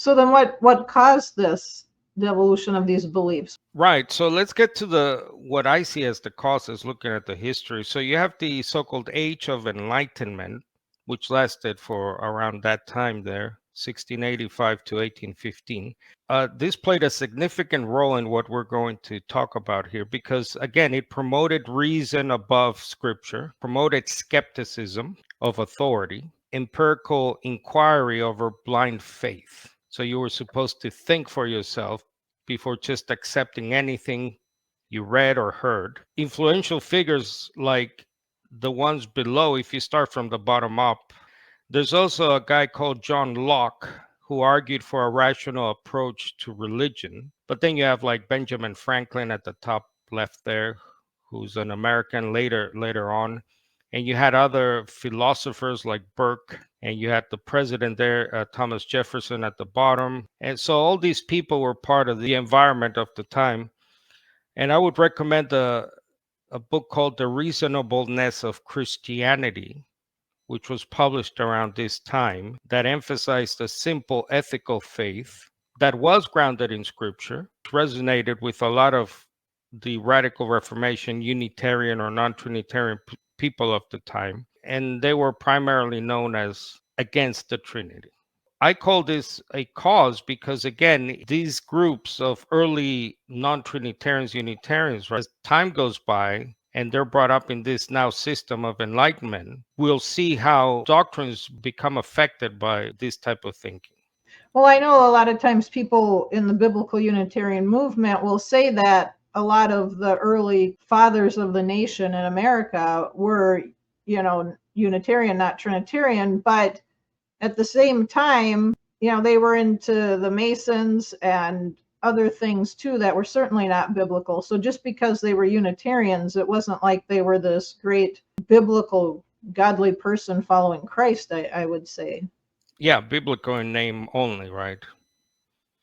So then what caused this devolution of these beliefs? Right. So let's get to what I see as the causes, looking at the history. So you have the so-called Age of Enlightenment, which lasted for around that time there, 1685 to 1815. This played a significant role in what we're going to talk about here because, again, it promoted reason above scripture, promoted skepticism of authority, empirical inquiry over blind faith. So you were supposed to think for yourself before just accepting anything you read or heard. Influential figures like the ones below, if you start from the bottom up, there's also a guy called John Locke who argued for a rational approach to religion. But then you have like Benjamin Franklin at the top left there, who's an American later on. And you had other philosophers like Burke, and you had the president there, Thomas Jefferson, at the bottom. And so all these people were part of the environment of the time. And I would recommend a book called The Reasonableness of Christianity, which was published around this time, that emphasized a simple ethical faith that was grounded in scripture, resonated with a lot of the radical Reformation, Unitarian or non-Trinitarian people of the time, and they were primarily known as against the Trinity. I call this a cause because, again, these groups of early non-Trinitarians, Unitarians, as time goes by, and they're brought up in this now system of enlightenment, we'll see how doctrines become affected by this type of thinking. Well, I know a lot of times people in the biblical Unitarian movement will say that a lot of the early fathers of the nation in America were, Unitarian, not Trinitarian, but at the same time, they were into the Masons and other things too that were certainly not biblical. So just because they were Unitarians, it wasn't like they were this great biblical, godly person following Christ, I would say. Yeah, biblical in name only, right?